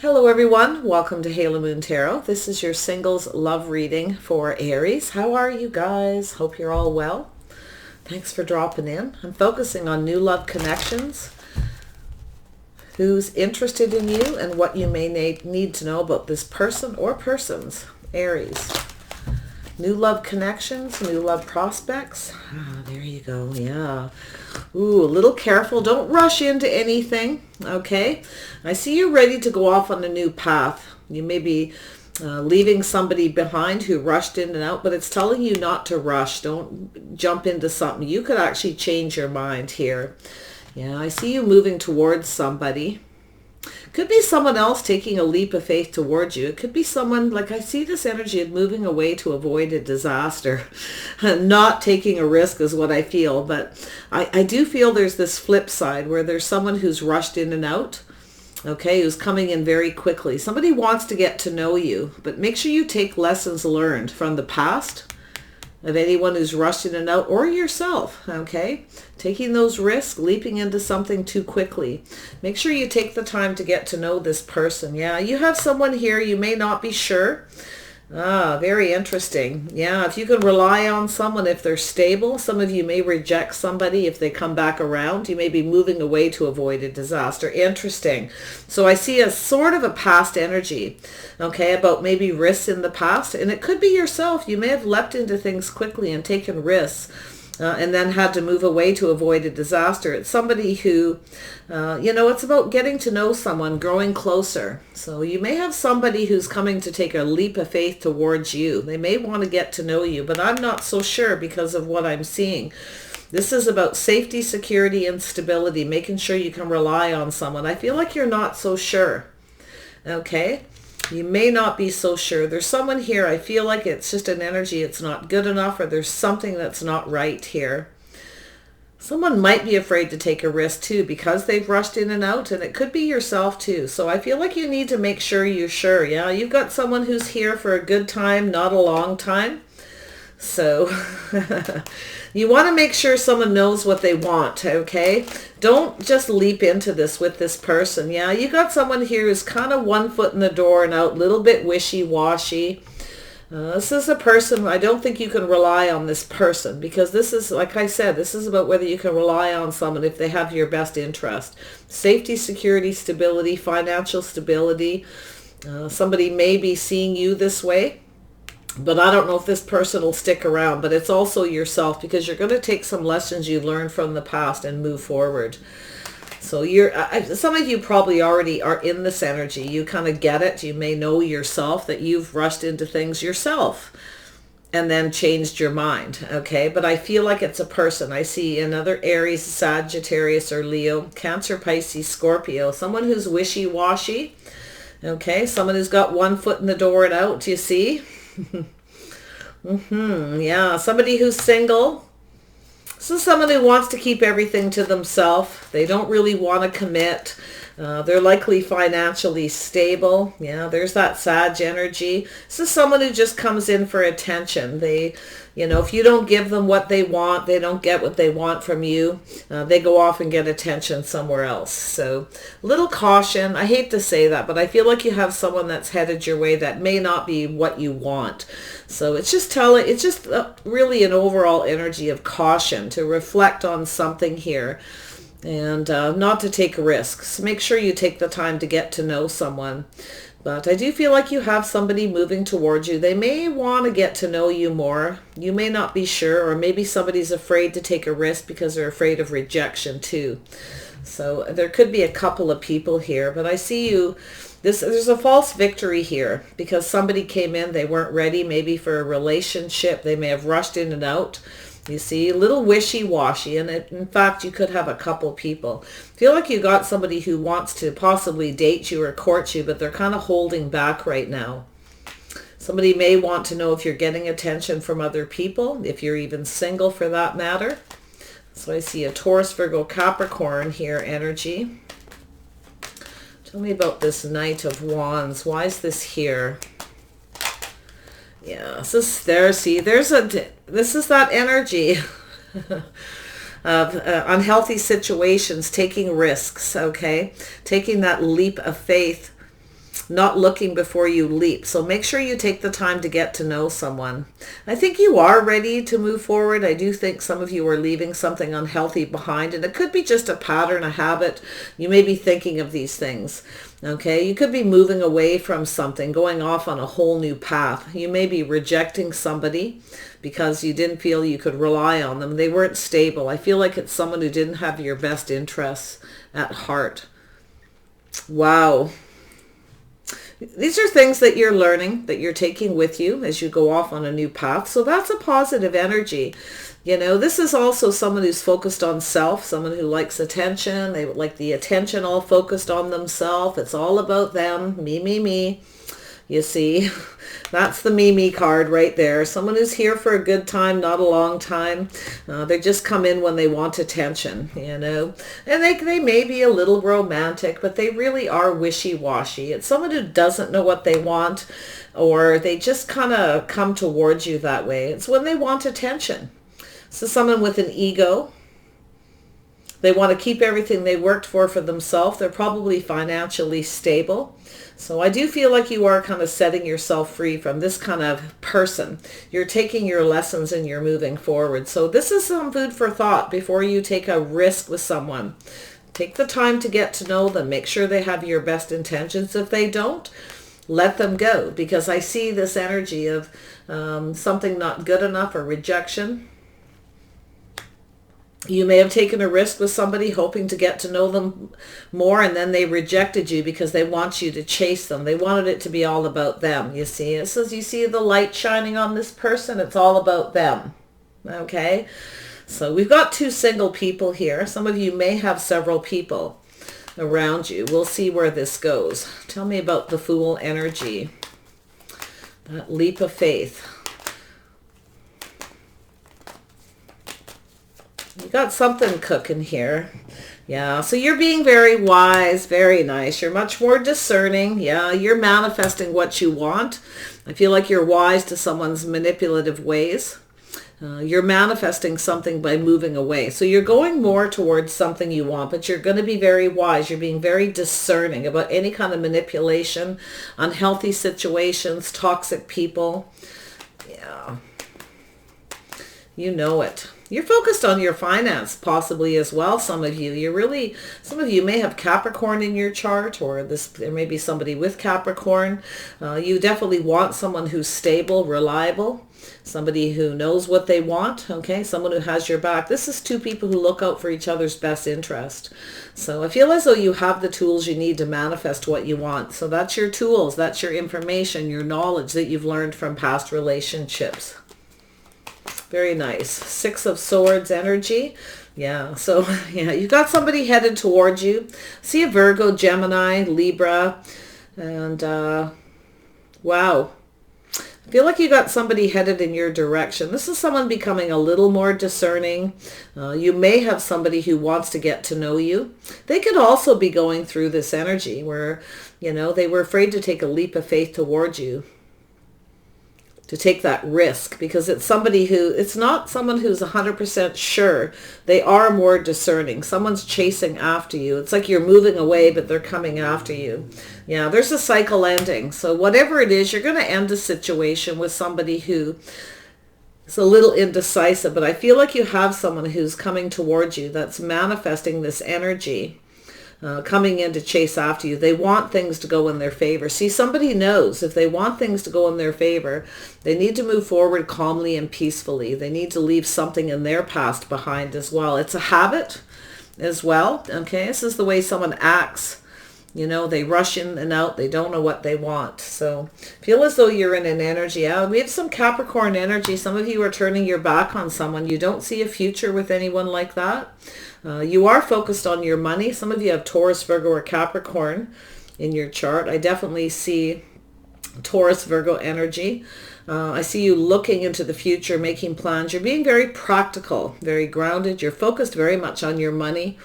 Hello everyone, welcome to Halo Moon Tarot. This is your singles love reading for Aries. How are you guys? Hope you're all well. Thanks for dropping in. I'm focusing on new love connections. Who's interested in you and what you may need to know about this person or persons. Aries. New love connections, new love prospects. There you go. Yeah. Ooh, a little careful. Don't rush into anything. Okay. I see you're ready to go off on a new path. You may be leaving somebody behind who rushed in and out, but it's telling you not to rush. Don't jump into something. You could actually change your mind here. Yeah, I see you moving towards somebody. Could be someone else taking a leap of faith towards you. It could be someone, like I see this energy of moving away to avoid a disaster. Not taking a risk is what I feel. But I do feel there's this flip side where there's someone who's rushed in and out. Okay, who's coming in very quickly. Somebody wants to get to know you. But make sure you take lessons learned from the past of anyone who's rushed in and out, or yourself, okay? Taking those risks, leaping into something too quickly. Make sure you take the time to get to know this person. Yeah, you have someone here, you may not be sure. Very interesting. Yeah, if you can rely on someone, if they're stable, some of you may reject somebody if they come back around. You may be moving away to avoid a disaster. Interesting. So I see a sort of a past energy, okay, about maybe risks in the past. And it could be yourself. You may have leapt into things quickly and taken risks. And then had to move away to avoid a disaster. It's somebody who, it's about getting to know someone, growing closer. So you may have somebody who's coming to take a leap of faith towards you. They may want to get to know you, but I'm not so sure because of what I'm seeing. This is about safety, security, and stability, making sure you can rely on someone. I feel like you're not so sure, okay? You may not be so sure. There's someone here, I feel like it's just an energy, it's not good enough, or there's something that's not right here. Someone might be afraid to take a risk too because they've rushed in and out, and it could be yourself too. So I feel like you need to make sure you're sure. Yeah, you've got someone who's here for a good time, not a long time. So you want to make sure someone knows what they want, okay? Don't just leap into this with this person. Yeah, you got someone here who's kind of one foot in the door and out, a little bit wishy-washy. This is a person, I don't think you can rely on this person because this is, like I said, this is about whether you can rely on someone if they have your best interest. Safety, security, stability, financial stability. Somebody may be seeing you this way. But I don't know if this person will stick around, but it's also yourself because you're going to take some lessons you learned from the past and move forward. So some of you probably already are in this energy. You kind of get it. You may know yourself that you've rushed into things yourself and then changed your mind. Okay. But I feel like it's a person. I see another Aries, Sagittarius, or Leo, Cancer, Pisces, Scorpio, someone who's wishy-washy. Okay. Someone who's got one foot in the door and out. You see? Yeah, somebody who's single. This is someone who wants to keep everything to themselves. They don't really want to commit. They're likely financially stable. Yeah, there's that Sag energy. This is someone who just comes in for attention. They, if you don't give them what they want, they don't get what they want from you. They go off and get attention somewhere else. So a little caution. I hate to say that, but I feel like you have someone that's headed your way that may not be what you want. So it's just really an overall energy of caution to reflect on something here. And not to take risks. Make sure you take the time to get to know someone. But I do feel like you have somebody moving towards you. They may want to get to know you more. You may not be sure, or maybe somebody's afraid to take a risk because they're afraid of rejection too. So there could be a couple of people here, but I see you. There's a false victory here because somebody came in, they weren't ready maybe for a relationship. They may have rushed in and out. You see, a little wishy-washy, and in fact, you could have a couple people. Feel like you got somebody who wants to possibly date you or court you, but they're kind of holding back right now. Somebody may want to know if you're getting attention from other people, if you're even single for that matter. So I see a Taurus, Virgo, Capricorn here energy. Tell me about this Knight of Wands. Why is this here? Yeah, this is that energy of unhealthy situations, taking risks, okay? Taking that leap of faith not looking before you leap. So make sure you take the time to get to know someone. I think you are ready to move forward. I do think some of you are leaving something unhealthy behind, and it could be just a pattern, a habit. You may be thinking of these things. Okay, you could be moving away from something, going off on a whole new path. You may be rejecting somebody because you didn't feel you could rely on them. They weren't stable. I feel like it's someone who didn't have your best interests at heart. Wow. These are things that you're learning, that you're taking with you as you go off on a new path. So that's a positive energy. You know, this is also someone who's focused on self, someone who likes attention. They like the attention all focused on themselves. It's all about them. Me, me, me. You see, that's the me card right there. Someone who's here for a good time, not a long time. They just come in when they want attention, you know. And they may be a little romantic, but they really are wishy-washy. It's someone who doesn't know what they want, or they just kind of come towards you that way. It's when they want attention. So someone with an ego. They want to keep everything they worked for themselves. They're probably financially stable. So I do feel like you are kind of setting yourself free from this kind of person. You're taking your lessons and you're moving forward. So this is some food for thought before you take a risk with someone. Take the time to get to know them. Make sure they have your best intentions. If they don't, let them go. Because I see this energy of something not good enough or rejection. You may have taken a risk with somebody hoping to get to know them more, and then they rejected you because they want you to chase them. They wanted it to be all about them, you see. It says you see the light shining on this person. It's all about them, okay? So we've got two single people here. Some of you may have several people around you. We'll see where this goes. Tell me about the Fool energy, that leap of faith. You got something cooking here. Yeah, so you're being very wise, very nice. You're much more discerning. Yeah, you're manifesting what you want. I feel like you're wise to someone's manipulative ways. You're manifesting something by moving away. So you're going more towards something you want, but you're going to be very wise. You're being very discerning about any kind of manipulation, unhealthy situations, toxic people. Yeah, you know it. You're focused on your finance possibly as well, some of you. Some of you may have Capricorn in your chart, or there may be somebody with Capricorn. You definitely want someone who's stable, reliable, somebody who knows what they want, okay? Someone who has your back. This is two people who look out for each other's best interest. So I feel as though you have the tools you need to manifest what you want. So that's your tools, that's your information, your knowledge that you've learned from past relationships. Very nice. Six of Swords energy. Yeah, so yeah, you've got somebody headed towards you. See a Virgo, Gemini, Libra, and wow. I feel like you got somebody headed in your direction. This is someone becoming a little more discerning. You may have somebody who wants to get to know you. They could also be going through this energy where, you know, they were afraid to take a leap of faith towards you, to take that risk, because it's not someone who's 100% sure. They are more discerning. Someone's chasing after you. It's like you're moving away, but they're coming after you. Yeah, there's a cycle ending. So whatever it is, you're going to end a situation with somebody who is a little indecisive, but I feel like you have someone who's coming towards you that's manifesting this energy. Coming in to chase after you. They want things to go in their favor. See, somebody knows if they want things to go in their favor, they need to move forward calmly and peacefully. They need to leave something in their past behind as well. It's a habit as well. Okay, this is the way someone acts. You know, they rush in and out. They don't know what they want. So feel as though you're in an energy. We have some Capricorn energy. Some of you are turning your back on someone. You don't see a future with anyone like that. You are focused on your money. Some of you have Taurus, Virgo, or Capricorn in your chart. I definitely see Taurus, Virgo energy. I see you looking into the future, making plans. You're being very practical, very grounded. You're focused very much on your money.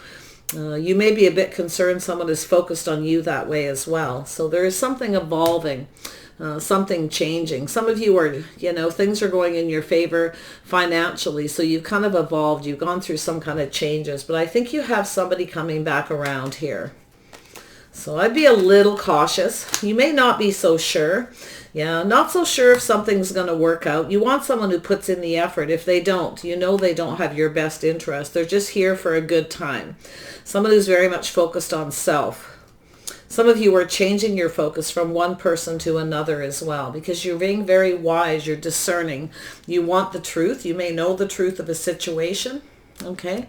You may be a bit concerned someone is focused on you that way as well. So there is something evolving, something changing. Some of you are, you know, things are going in your favor financially. So you've kind of evolved. You've gone through some kind of changes. But I think you have somebody coming back around here. So I'd be a little cautious. You may not be so sure. Yeah, not so sure if something's going to work out. You want someone who puts in the effort. If they don't, you know they don't have your best interest. They're just here for a good time. Someone who's very much focused on self. Some of you are changing your focus from one person to another as well, because you're being very wise. You're discerning. You want the truth. You may know the truth of a situation. Okay.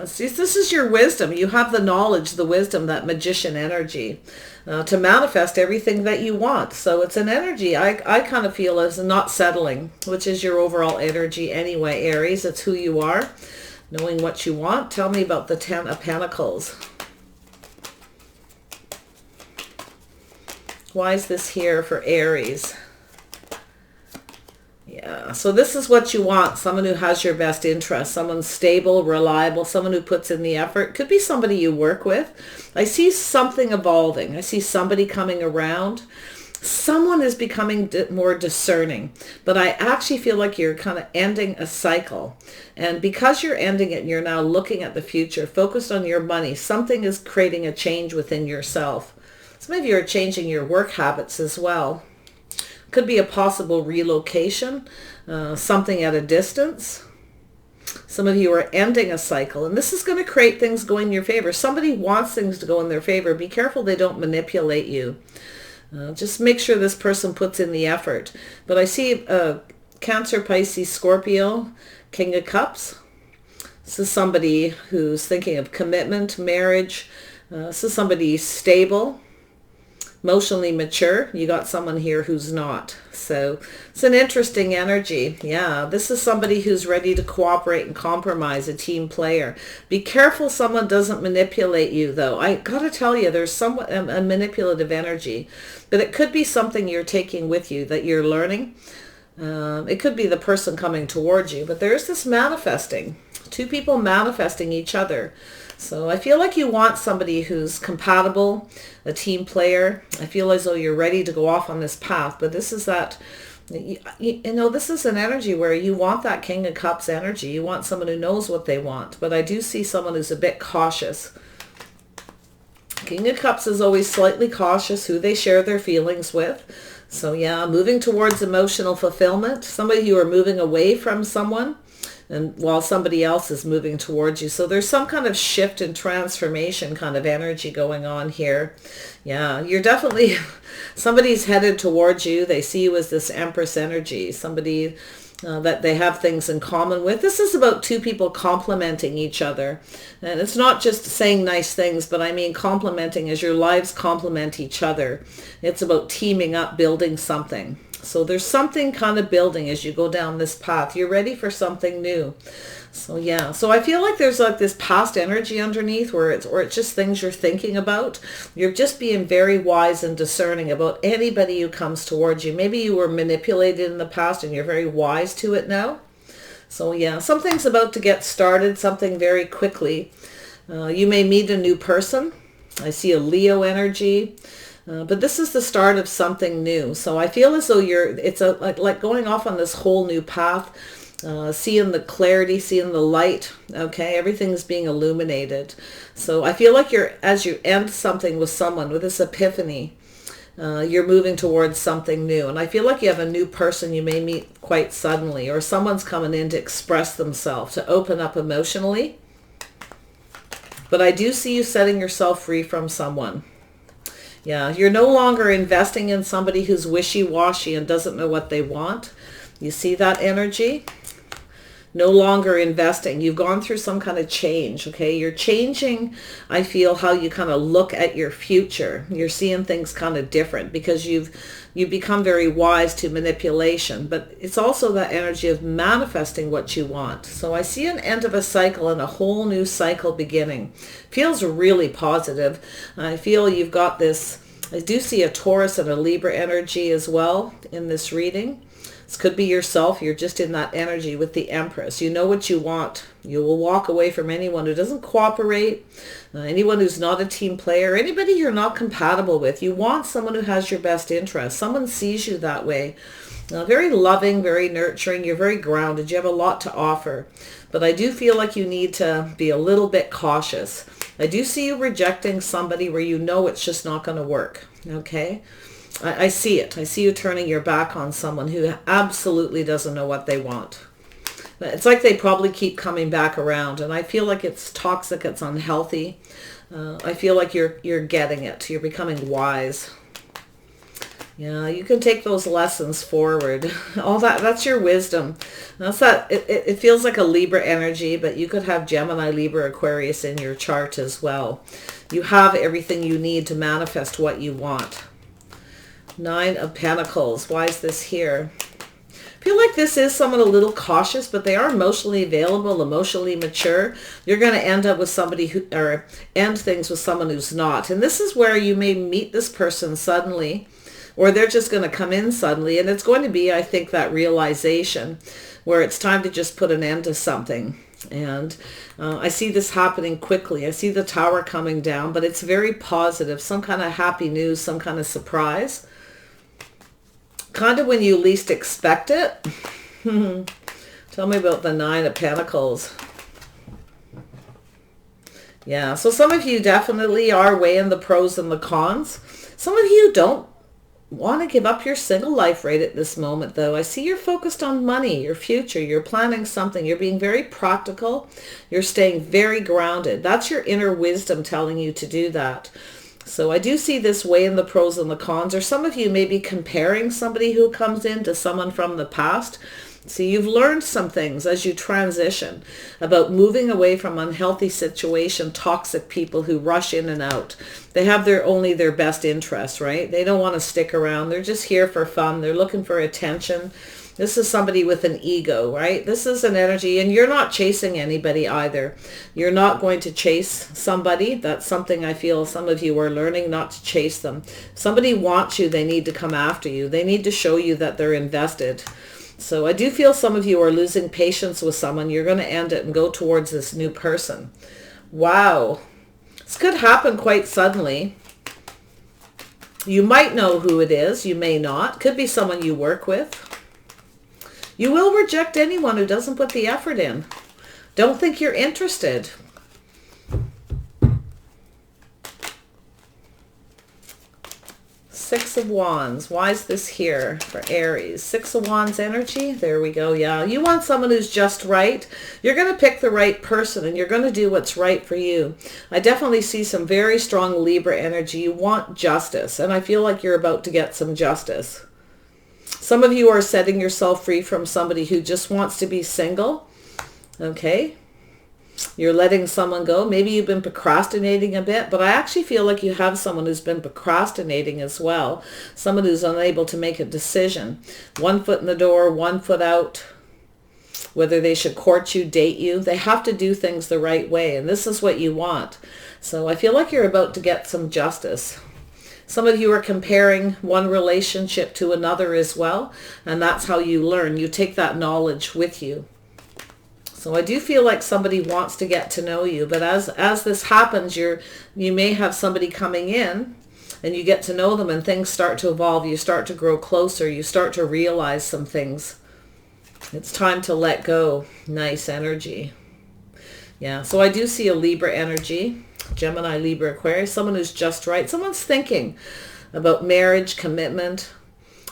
See, this is your wisdom. You have the knowledge, the wisdom, that magician energy to manifest everything that you want. So it's an energy I kind of feel is not settling, which is your overall energy anyway, Aries. It's who you are, knowing what you want. Tell me about the Ten of Pentacles. Why is this here for Aries? Yeah, so this is what you want. Someone who has your best interest. Someone stable, reliable, someone who puts in the effort. Could be somebody you work with. I see something evolving. I see somebody coming around. Someone is becoming more discerning. But I actually feel like you're kind of ending a cycle. And because you're ending it and you're now looking at the future, focused on your money, something is creating a change within yourself. Some of you are changing your work habits as well. Could be a possible relocation, something at a distance. Some of you are ending a cycle, and this is going to create things going in your favor. Somebody wants things to go in their favor. Be careful they don't manipulate you. Just make sure this person puts in the effort. But I see Cancer, Pisces, Scorpio, King of Cups. This is somebody who's thinking of commitment, marriage. This is somebody stable, emotionally mature. You got someone here who's not. So it's an interesting energy. Yeah, this is somebody who's ready to cooperate and compromise, a team player. Be careful someone doesn't manipulate you, though. I gotta tell you, there's somewhat a manipulative energy, but it could be something you're taking with you that you're learning. It could be the person coming towards you, but there's this manifesting. Two people manifesting each other. So I feel like you want somebody who's compatible, a team player. I feel as though you're ready to go off on this path, but this is that, you know, this is an energy where you want that King of Cups energy. You want someone who knows what they want, but I do see someone who's a bit cautious. King of Cups is always slightly cautious who they share their feelings with. So yeah, moving towards emotional fulfillment. Somebody you are moving away from someone, and while somebody else is moving towards you. So there's some kind of shift and transformation kind of energy going on here. Yeah, you're definitely, somebody's headed towards you. They see you as this Empress energy, somebody that they have things in common with. This is about two people complementing each other. And it's not just saying nice things, but I mean complementing as your lives complement each other. It's about teaming up, building something. So there's something kind of building as you go down this path. You're ready for something new. So yeah, so I feel like there's like this past energy underneath where it's just things you're thinking about. You're just being very wise and discerning about anybody who comes towards you. Maybe you were manipulated in the past and you're very wise to it now. So yeah, something's about to get started, something very quickly. You may meet a new person. I see a Leo energy. But this is the start of something new. So I feel as though it's like going off on this whole new path, seeing the clarity, seeing the light. Okay, everything's being illuminated. So I feel like as you end something with someone, with this epiphany, you're moving towards something new. And I feel like you have a new person you may meet quite suddenly, or someone's coming in to express themselves, to open up emotionally. But I do see you setting yourself free from someone. Yeah, you're no longer investing in somebody who's wishy-washy and doesn't know what they want. You see that energy? No longer investing. You've gone through some kind of change, okay? You're changing, I feel, how you kind of look at your future. You're seeing things kind of different because you've become very wise to manipulation. But it's also that energy of manifesting what you want. So I see an end of a cycle and a whole new cycle beginning. Feels really positive. I feel you've got this, I do see a Taurus and a Libra energy as well in this reading. This could be yourself. You're just in that energy with the Empress. You know what you want. You will walk away from anyone who doesn't cooperate, anyone who's not a team player, anybody you're not compatible with. You want someone who has your best interest. Someone sees you that way. Very loving, very nurturing. You're very grounded. You have a lot to offer. But I do feel like you need to be a little bit cautious. I do see you rejecting somebody where you know it's just not going to work. Okay? I see it. I see you turning your back on someone who absolutely doesn't know what they want. It's like they probably keep coming back around, and I feel like it's toxic, it's unhealthy. I feel like you're getting it. You're becoming wise. Yeah, you can take those lessons forward. All that's your wisdom. That's that. It feels like a Libra energy, but you could have Gemini, Libra, Aquarius in your chart as well. You have everything you need to manifest what you want. 9 of Pentacles. Why is this here? I feel like this is someone a little cautious, but they are emotionally available, emotionally mature. You're going to end up with somebody who, or end things with someone who's not. And this is where you may meet this person suddenly, or they're just going to come in suddenly. And it's going to be, I think, that realization where it's time to just put an end to something. And I see this happening quickly. I see the Tower coming down, but it's very positive. Some kind of happy news, some kind of surprise. Kind of when you least expect it. Tell me about the 9 of Pentacles. Yeah, so some of you definitely are weighing the pros and the cons. Some of you don't want to give up your single life right at this moment, though. I see you're focused on money, your future. You're planning something. You're being very practical. You're staying very grounded. That's your inner wisdom telling you to do that. So I do see this weighing the pros and the cons, or some of you may be comparing somebody who comes in to someone from the past. See, you've learned some things as you transition about moving away from unhealthy situation, toxic people who rush in and out. They have only their best interest, right? They don't want to stick around. They're just here for fun. They're looking for attention. This is somebody with an ego, right? This is an energy, and you're not chasing anybody either. You're not going to chase somebody. That's something I feel some of you are learning, not to chase them. If somebody wants you, they need to come after you. They need to show you that they're invested. So I do feel some of you are losing patience with someone. You're going to end it and go towards this new person. Wow. This could happen quite suddenly. You might know who it is. You may not. Could be someone you work with. You will reject anyone who doesn't put the effort in. Don't think you're interested. Six of Wands. Why is this here for Aries? Six of Wands energy. There we go. Yeah. You want someone who's just right. You're going to pick the right person, and you're going to do what's right for you. I definitely see some very strong Libra energy. You want justice, and I feel like you're about to get some justice. Some of you are setting yourself free from somebody who just wants to be single. Okay. You're letting someone go. Maybe you've been procrastinating a bit, but I actually feel like you have someone who's been procrastinating as well. Someone who's unable to make a decision. 1 foot in the door, 1 foot out. Whether they should court you, date you. They have to do things the right way, and this is what you want. So I feel like you're about to get some justice. Some of you are comparing one relationship to another as well, and that's how you learn. You take that knowledge with you. So I do feel like somebody wants to get to know you, but as this happens, you may have somebody coming in, and you get to know them, and things start to evolve. You start to grow closer. You start to realize some things. It's time to let go. Nice energy. Yeah, so I do see a Libra energy. Gemini, Libra, Aquarius, someone who's just right. Someone's thinking about marriage, commitment,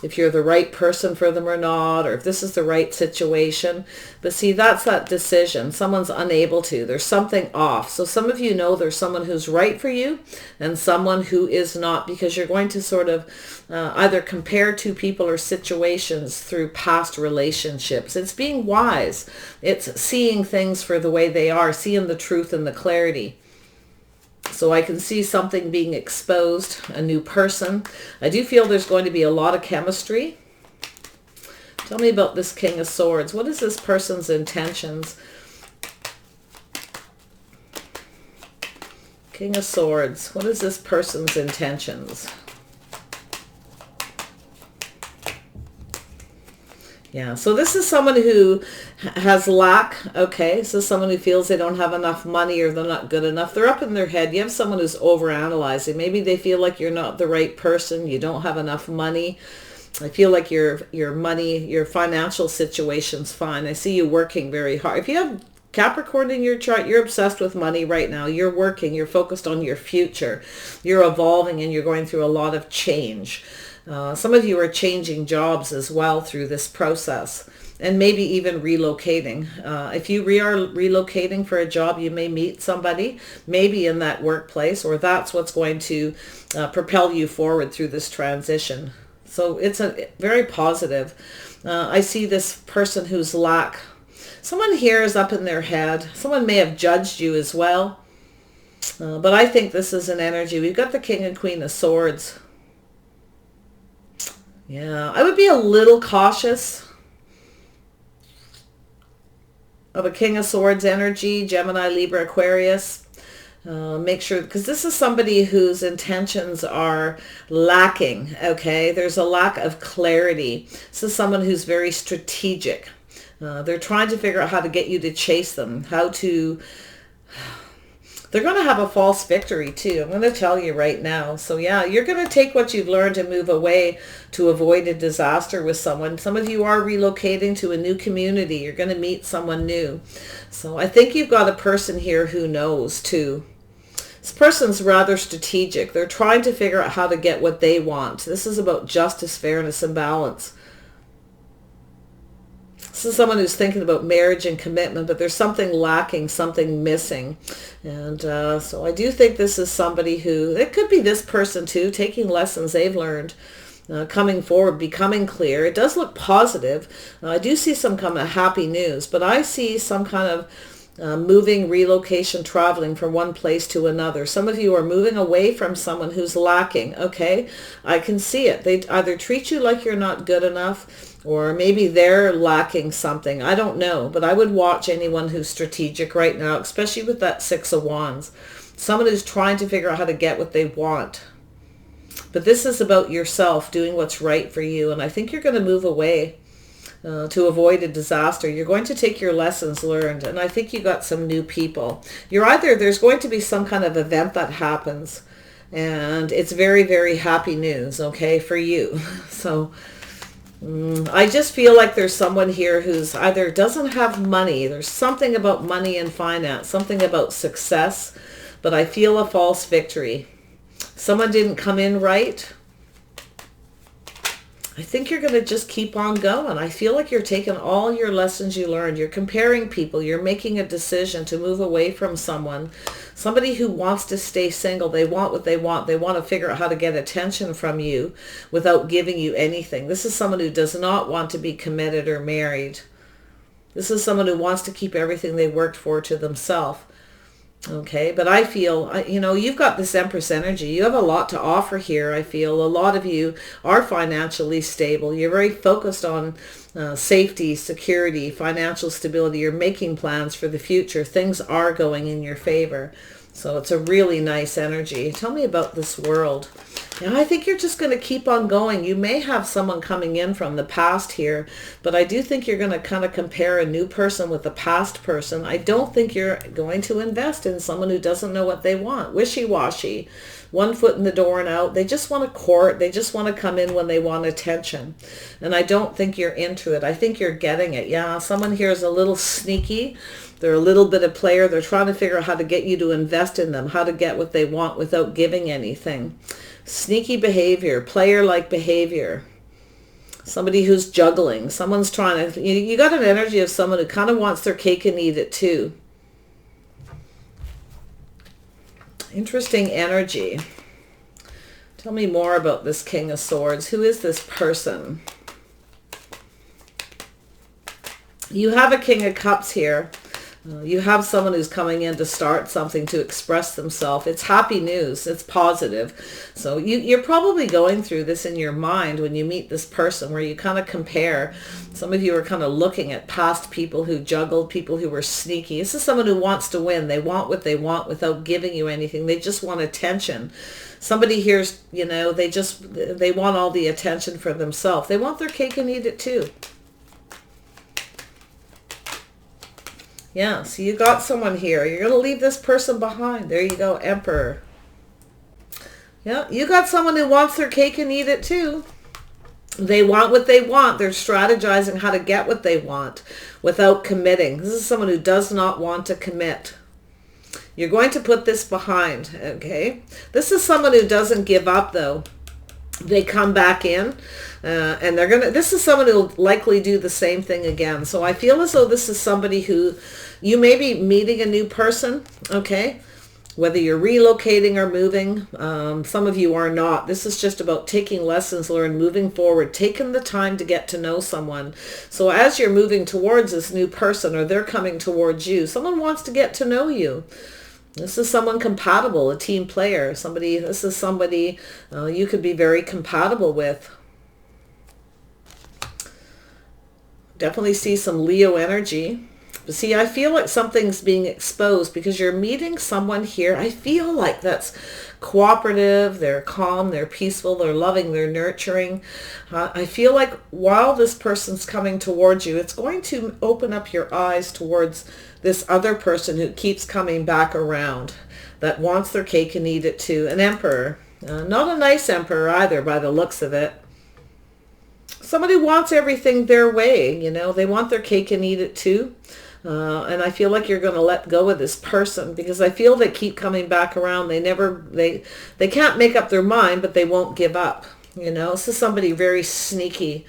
if you're the right person for them or not, or if this is the right situation. But see, that's that decision. Someone's unable to. There's something off. So some of you know there's someone who's right for you and someone who is not, because you're going to sort of either compare two people or situations through past relationships. It's being wise. It's seeing things for the way they are, seeing the truth and the clarity. So I can see something being exposed, a new person. I do feel there's going to be a lot of chemistry. Tell me about this King of Swords. What is this person's intentions? King of Swords. What is this person's intentions? Yeah, so this is someone who has lack, okay? This is someone who feels they don't have enough money or they're not good enough. They're up in their head. You have someone who's overanalyzing. Maybe they feel like you're not the right person. You don't have enough money. I feel like your money, your financial situation's fine. I see you working very hard. If you have Capricorn in your chart, you're obsessed with money right now. You're working, you're focused on your future. You're evolving and you're going through a lot of change. Some of you are changing jobs as well through this process, and maybe even relocating. If you are relocating for a job, you may meet somebody maybe in that workplace, or that's what's going to propel you forward through this transition. So it's a very positive. I see this person who's someone here is up in their head. Someone may have judged you as well. But I think this is an energy. We've got the King and Queen of Swords. Yeah, I would be a little cautious of a King of Swords energy, Gemini, Libra, Aquarius. Make sure, because this is somebody whose intentions are lacking, okay? There's a lack of clarity. This is someone who's very strategic. They're trying to figure out how to get you to chase them, they're going to have a false victory too. I'm going to tell you right now. So yeah, you're going to take what you've learned and move away to avoid a disaster with someone. Some of you are relocating to a new community. You're going to meet someone new. So I think you've got a person here who knows too. This person's rather strategic. They're trying to figure out how to get what they want. This is about justice, fairness, and balance. This is someone who's thinking about marriage and commitment, but there's something lacking, something missing. And so I do think this is somebody who, it could be this person too, taking lessons they've learned, coming forward, becoming clear. It does look positive. I do see some kind of happy news, but I see some kind of moving, relocation, traveling from one place to another. Some of you are moving away from someone who's lacking, okay? I can see it. They either treat you like you're not good enough, or maybe they're lacking something. I don't know, but I would watch anyone who's strategic right now, especially with that Six of Wands. Someone who's trying to figure out how to get what they want. But this is about yourself, doing what's right for you, and I think you're going to move away to avoid a disaster. You're going to take your lessons learned, and I think you got some new people. There's going to be some kind of event that happens, and it's very, very happy news, okay, for you. So I just feel like there's someone here who's either doesn't have money. There's something about money and finance, something about success, but I feel a false victory. Someone didn't come in right. I think you're going to just keep on going. I feel like you're taking all your lessons you learned. You're comparing people. You're making a decision to move away from someone. Somebody who wants to stay single. They want what they want. They want to figure out how to get attention from you without giving you anything. This is someone who does not want to be committed or married. This is someone who wants to keep everything they worked for to themselves. Okay, but I feel, you've got this Empress energy. You have a lot to offer here, I feel. A lot of you are financially stable. You're very focused on safety, security, financial stability. You're making plans for the future. Things are going in your favor. So it's a really nice energy. Tell me about this world. And I think you're just going to keep on going. You may have someone coming in from the past here, but I do think you're going to kind of compare a new person with a past person. I don't think you're going to invest in someone who doesn't know what they want. Wishy-washy. One foot in the door and out. They just want to court. They just want to come in when they want attention. And I don't think you're into it. I think you're getting it. Yeah, someone here is a little sneaky. They're a little bit of player. They're trying to figure out how to get you to invest in them, how to get what they want without giving anything. Sneaky behavior, player-like behavior. Somebody who's juggling. Someone's trying to... You got an energy of someone who kind of wants their cake and eat it too. Interesting energy. Tell me more about this King of Swords. Who is this person? You have a King of Cups here. You have someone who's coming in to start something, to express themselves. It's happy news. It's positive. So you're probably going through this in your mind when you meet this person, where you kind of compare. Some of you are kind of looking at past people who juggled, people who were sneaky. This is someone who wants to win. They want what they want without giving you anything. They just want attention. Somebody here's, they want all the attention for themselves. They want their cake and eat it too. Yeah, so you got someone here. You're going to leave this person behind. There you go, Emperor. Yeah, you got someone who wants their cake and eat it too. They want what they want. They're strategizing how to get what they want without committing. This is someone who does not want to commit. You're going to put this behind, okay? This is someone who doesn't give up, though. They come back in, and they're gonna. This is someone who'll likely do the same thing again. So I feel as though this is somebody who you may be meeting a new person, okay? Whether you're relocating or moving, some of you are not. This is just about taking lessons learned, moving forward, taking the time to get to know someone. So as you're moving towards this new person, or they're coming towards you, someone wants to get to know you. This is someone compatible, a team player. This is somebody you could be very compatible with. Definitely see some Leo energy. But see, I feel like something's being exposed because you're meeting someone here. I feel like that's cooperative, they're calm, they're peaceful, they're loving, they're nurturing. I feel like while this person's coming towards you, it's going to open up your eyes towards this other person who keeps coming back around, that wants their cake and eat it too. An emperor. Not a nice emperor either by the looks of it. Somebody wants everything their way, you know. They want their cake and eat it too. And I feel like you're going to let go of this person because I feel they keep coming back around. They can't make up their mind, but they won't give up. You know, this is somebody very sneaky.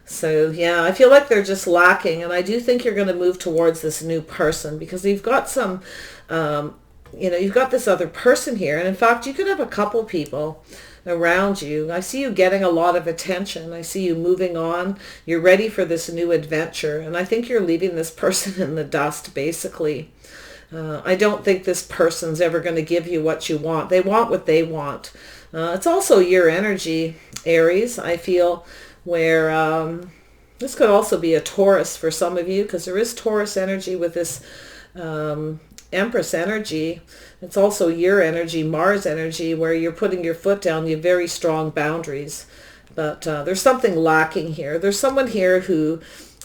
So yeah, I feel like they're just lacking. And I do think you're going to move towards this new person because you've got some, you've got this other person here. And in fact, you could have a couple people around you. I see you getting a lot of attention. I see you moving on. You're ready for this new adventure. And I think you're leaving this person in the dust, basically. I don't think this person's ever going to give you what you want. They want what they want. It's also your energy, Aries, I feel, where this could also be a Taurus for some of you because there is Taurus energy with this Empress energy. It's also your energy, Mars energy, where you're putting your foot down. You have very strong boundaries. But there's something lacking here. There's someone here who,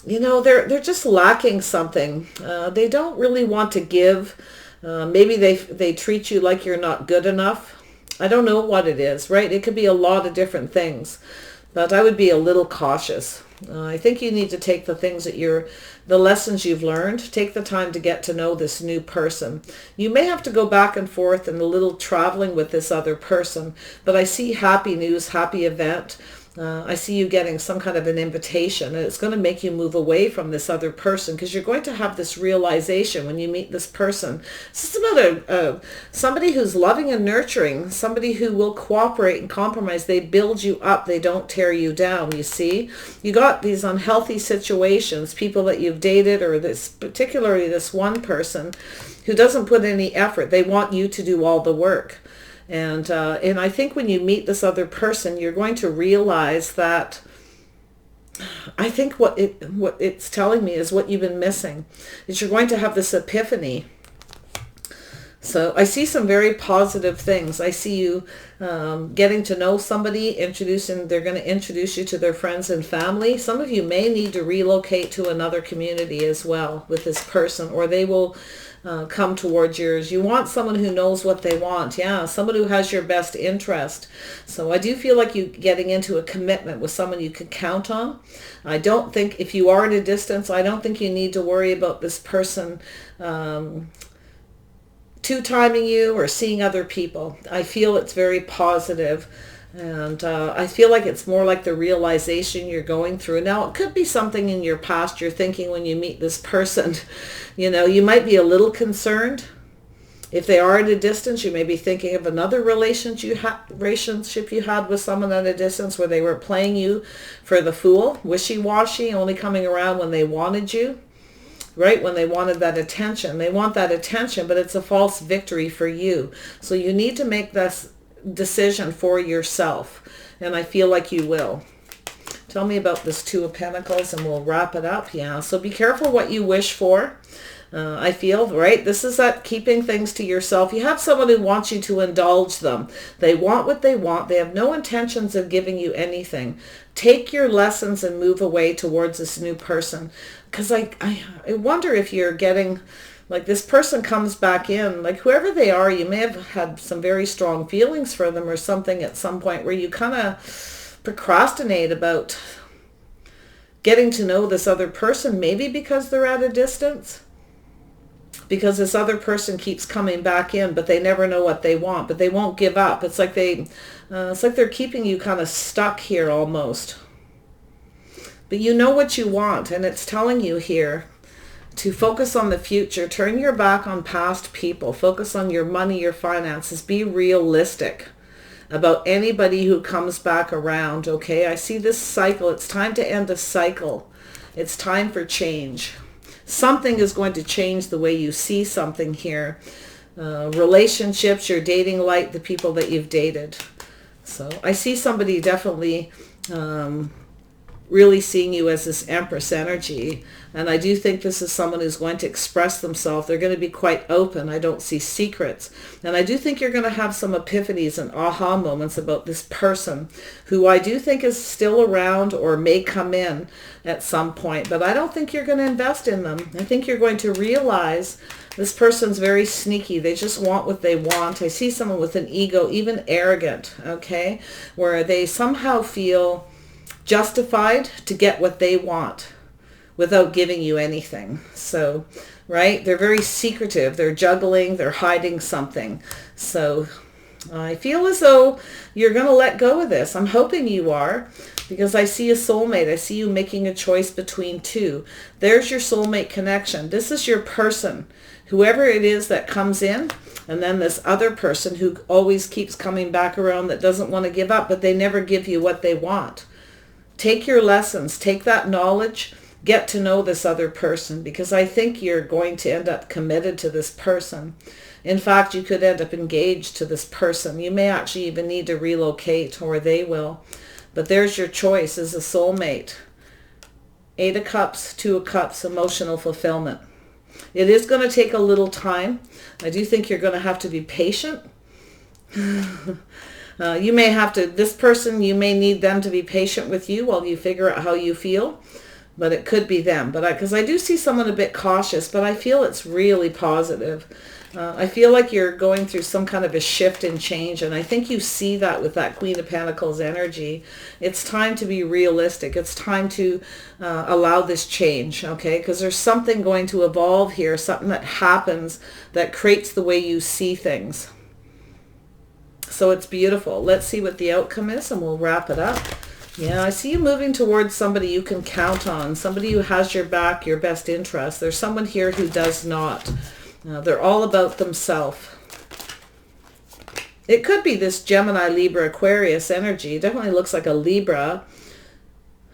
they're just lacking something. They don't really want to give. Maybe they treat you like you're not good enough. I don't know what it is, right? It could be a lot of different things. But I would be a little cautious. I think you need to take the lessons you've learned, take the time to get to know this new person. You may have to go back and forth and a little traveling with this other person, but I see happy news, happy event. I see you getting some kind of an invitation, and it's going to make you move away from this other person because you're going to have this realization when you meet this person. This is about somebody who's loving and nurturing, somebody who will cooperate and compromise. They build you up. They don't tear you down, you see. You got these unhealthy situations, people that you've dated, or particularly this one person who doesn't put any effort. They want you to do all the work. And I think when you meet this other person, you're going to realize that I think what it's telling me is what you've been missing is you're going to have this epiphany. So I see some very positive things. I see you getting to know somebody, they're going to introduce you to their friends and family. Some of you may need to relocate to another community as well with this person, or they will come towards yours. You want someone who knows what they want. Yeah, someone who has your best interest. So I do feel like you getting into a commitment with someone you can count on. I don't think, if you are at a distance, I don't think you need to worry about this person two-timing you or seeing other people. I feel it's very positive. And I feel like it's more like the realization you're going through. Now, it could be something in your past you're thinking when you meet this person. You might be a little concerned. If they are at a distance, you may be thinking of another relationship you had with someone at a distance where they were playing you for the fool, wishy-washy, only coming around when they wanted you, right? When they wanted that attention. They want that attention, but it's a false victory for you. So you need to make this decision for yourself, and I feel like you will. Tell me about this Two of Pentacles and we'll wrap it up. Yeah, so be careful what you wish for. I feel, right? This is that keeping things to yourself. You have someone who wants you to indulge them. They want what they want. They have no intentions of giving you anything. Take your lessons and move away towards this new person, because I wonder if you're getting, like, this person comes back in, like whoever they are, you may have had some very strong feelings for them or something at some point where you kind of procrastinate about getting to know this other person, maybe because they're at a distance. Because this other person keeps coming back in, but they never know what they want, but they won't give up. It's like they're keeping you kind of stuck here almost. But you know what you want, and it's telling you here to focus on the future. Turn your back on past people. Focus on your money, your finances. Be realistic about anybody who comes back around, okay? I see this cycle. It's time to end a cycle. It's time for change. Something is going to change the way you see something here. Relationships, your dating life, the people that you've dated. So I see somebody definitely really seeing you as this Empress energy. And I do think this is someone who's going to express themselves. They're going to be quite open. I don't see secrets. And I do think you're going to have some epiphanies and aha moments about this person who I do think is still around or may come in at some point. But I don't think you're going to invest in them. I think you're going to realize this person's very sneaky. They just want what they want. I see someone with an ego, even arrogant, okay, where they somehow feel justified to get what they want without giving you anything. So, right, they're very secretive. They're juggling. They're hiding something. So I feel as though you're going to let go of this. I'm hoping you are, because I see a soulmate. I see you making a choice between two. There's your soulmate connection. This is your person, whoever it is that comes in, and then this other person who always keeps coming back around that doesn't want to give up, but they never give you what they want. Take your lessons. Take that knowledge. Get to know this other person, because I think you're going to end up committed to this person. In fact, you could end up engaged to this person. You may actually even need to relocate, or they will. But there's your choice as a soulmate. 8 of Cups, 2 of Cups, emotional fulfillment. It is going to take a little time. I do think you're going to have to be patient. You may have to, this person, you may need them to be patient with you while you figure out how you feel. But it could be them. But because I do see someone a bit cautious, but I feel it's really positive. I feel like you're going through some kind of a shift and change, and I think you see that with that Queen of Pentacles energy. It's time to be realistic. It's time to allow this change, okay? Because there's something going to evolve here, something that happens that creates the way you see things. So it's beautiful. Let's see what the outcome is, and we'll wrap it up. Yeah, I see you moving towards somebody you can count on, somebody who has your back, your best interest. There's someone here who does not. They're all about themselves. It could be this Gemini, Libra, Aquarius energy. It definitely looks like a Libra.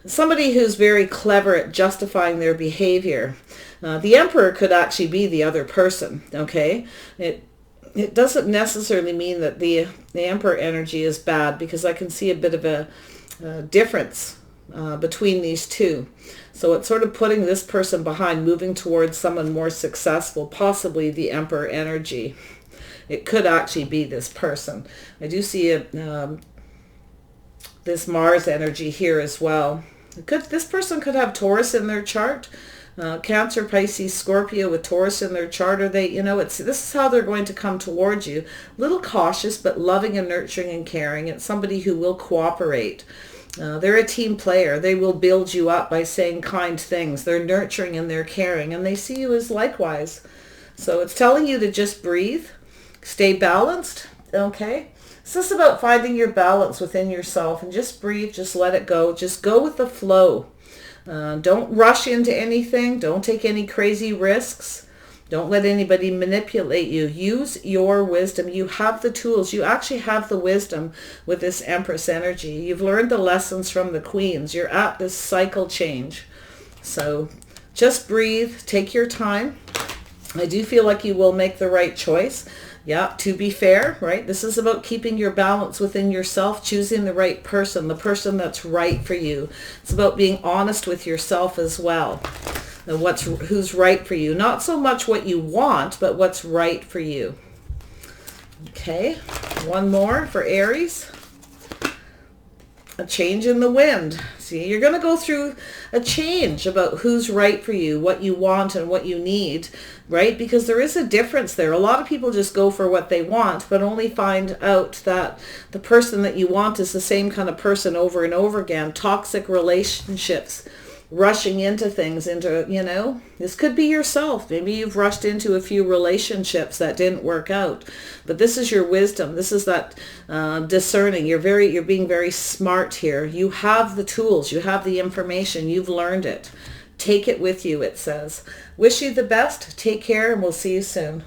Somebody who's very clever at justifying their behavior. The Emperor could actually be the other person, okay? It doesn't necessarily mean that the Emperor energy is bad, because I can see a bit of a difference between these two. So it's sort of putting this person behind, moving towards someone more successful, possibly the Emperor energy. It could actually be this person. I do see this Mars energy here as well. This person could have Taurus in their chart. Cancer, Pisces, Scorpio with Taurus in their chart. Are they, this is how they're going to come towards you. A little cautious, but loving and nurturing and caring. It's somebody who will cooperate. They're a team player. They will build you up by saying kind things. They're nurturing and they're caring, and they see you as likewise. So it's telling you to just breathe, stay balanced, okay? It's just about finding your balance within yourself, and just breathe, just let it go. Just go with the flow. Don't rush into anything. Don't take any crazy risks. Don't let anybody manipulate you. Use your wisdom. You have the tools. You actually have the wisdom with this Empress energy. You've learned the lessons from the Queens. You're at this cycle change. So just breathe. Take your time. I do feel like you will make the right choice. Yeah, to be fair, right? This is about keeping your balance within yourself, choosing the right person, the person that's right for you. It's about being honest with yourself as well. And who's right for you. Not so much what you want, but what's right for you. Okay, one more for Aries. a change in the wind. See, you're going to go through a change about who's right for you, what you want and what you need, right? Because there is a difference there. A lot of people just go for what they want, but only find out that the person that you want is the same kind of person over and over again. Toxic relationships, rushing into things, this could be yourself. Maybe you've rushed into a few relationships that didn't work out, but this is your wisdom. This is that discerning. You're being very smart here. You have the tools, you have the information, you've learned it. Take it with you, it says. Wish you the best. Take care, and we'll see you soon.